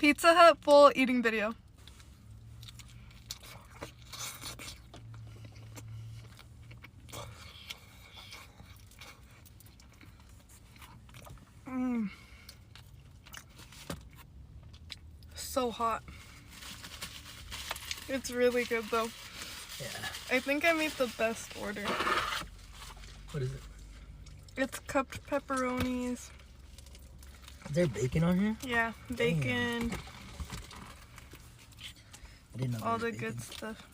Pizza Hut full eating video. So hot. It's really good though. Yeah. I think I made the best order. What is it? It's cupped pepperonis. Is there bacon on here? Yeah, bacon. Damn. I didn't know All there the was good bacon. stuff.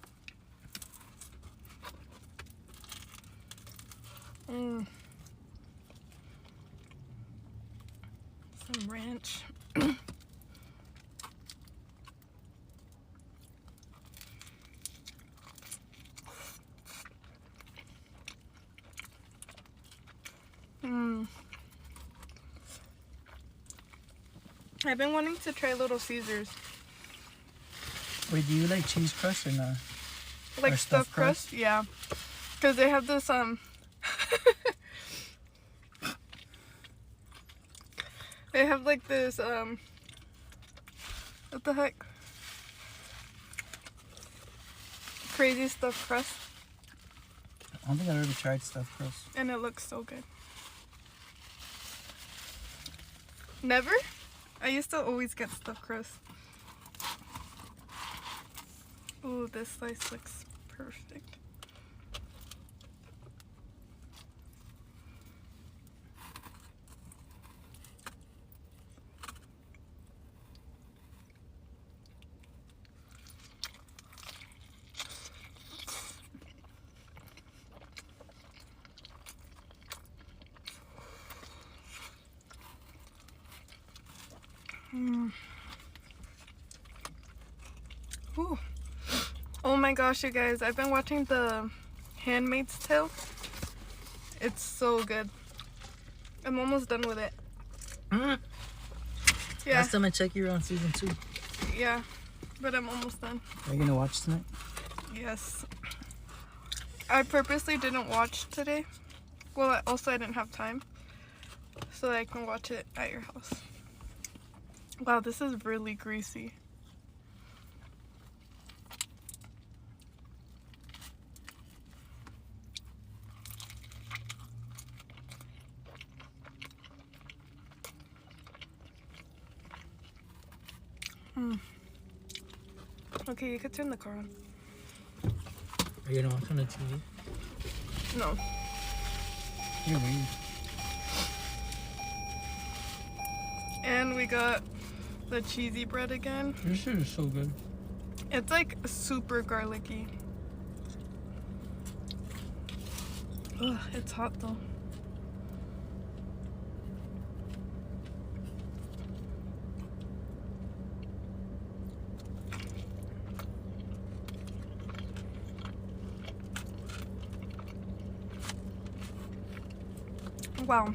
Some ranch. I've been wanting to try Little Caesars. Wait, do you like cheese crust or not? Like Or stuffed stuffed crust? Yeah. Because they have this, they have like this, what the heck? Crazy stuffed crust. I don't think I've ever tried stuffed crust. And it looks so good. Never? I used to always get stuffed crust. Ooh, this slice looks perfect. Ooh. Oh my gosh, you guys, I've been watching The Handmaid's Tale. It's so good. I'm almost done with it. Yeah, Last time I checked, you were on season 2. yeah, but I'm almost done. Are you gonna watch tonight? Yes. I purposely didn't watch today. Well, I didn't have time. So I can watch it at your house. Wow, this is really greasy. Okay, you could turn the car on. Are you gonna watch on the TV? No. You're weird. And we got the cheesy bread again. This shit is so good. It's like super garlicky. Ugh, it's hot though. Wow,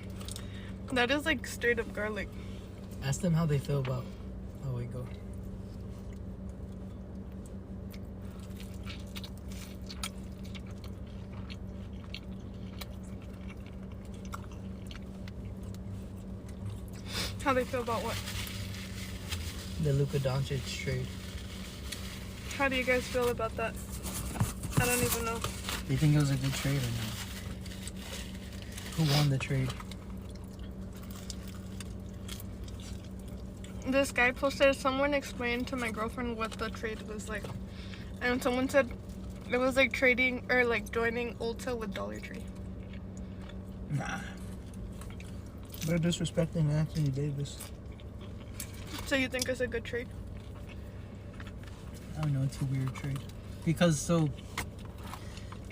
that is like straight up garlic. Ask them how they feel about. Oh, wait, go. How they feel about what? The Luka Doncic trade. How do you guys feel about that? I don't even know. Do you think it was a good trade or not? Who won the trade? This guy posted, someone explained to my girlfriend what the trade was like. And someone said it was like trading or like joining Ulta with Dollar Tree. Nah. They're disrespecting Anthony Davis. So you think it's a good trade? I don't know, it's a weird trade. Because so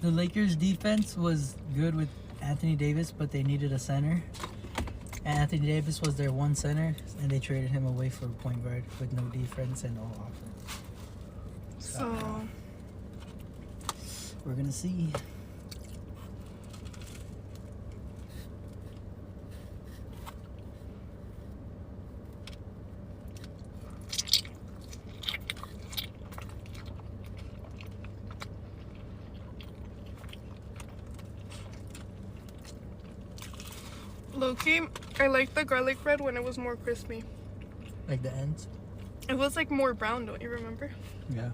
the Lakers defense was good with Anthony Davis, but they needed a center. And Anthony Davis was their one center, and they traded him away for a point guard with no defense and all offense. So We're gonna see. low-key, I like the garlic bread when it was more crispy. Like the ends. It was like more brown, don't you remember? Yeah.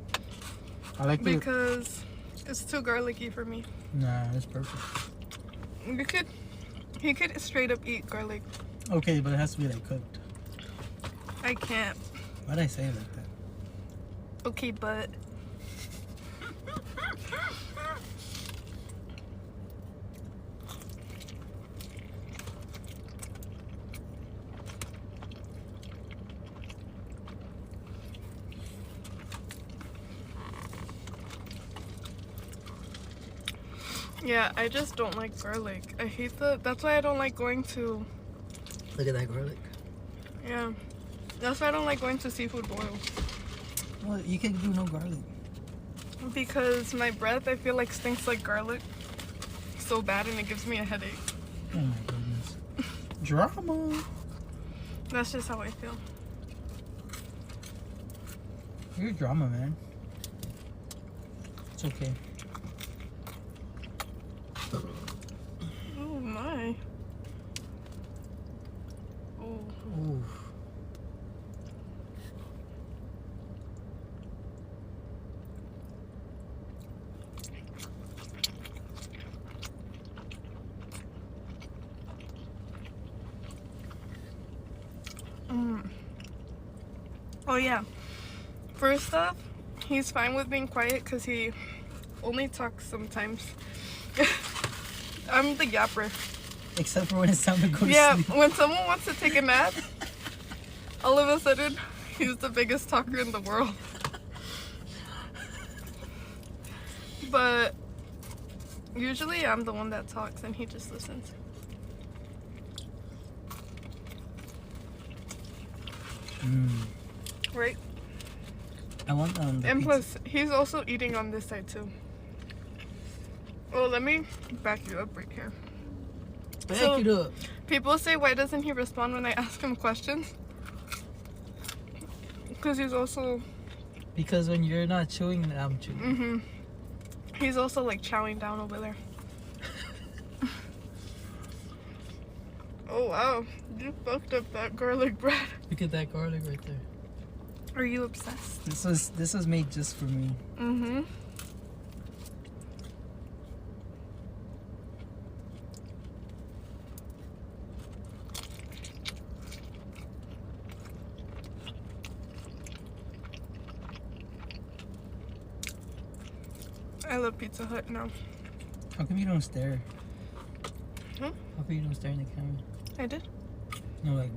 I like the... Because it's too garlicky for me. Nah, it's perfect. He could straight up eat garlic. Okay, but it has to be like cooked. I can't. Why'd I say it like that? Okay, but yeah, I just don't like garlic. I hate that's why I don't like going to, Look at that garlic. yeah. That's why I don't like going to Seafood Boil. Well, you can do no garlic. Because my breath, I feel like stinks like garlic so bad and it gives me a headache. Oh my goodness. Drama. That's just how I feel. You're drama, man. It's okay. Oh my. Oh. Ooh. Oh yeah. First off, he's fine with being quiet because he only talks sometimes. I'm the yapper. Except for when it's time to go to Yeah, sleep. when someone wants to take a nap, all of a sudden, he's the biggest talker in the world. But usually I'm the one that talks and he just listens. Right? I want the And pizza. plus, he's also eating on this side too. Well, let me back you up right here. Back So- it up. People say, why doesn't he respond when I ask him questions? Because he's also, Because when you're not chewing, I'm chewing. he's also like chowing down over there. Oh wow, you fucked up that garlic bread. Look at that garlic right there. Are you obsessed? This was made just for me. I love Pizza Hut now. How come you don't stare? Huh? How come you don't stare in the camera? I did. No, like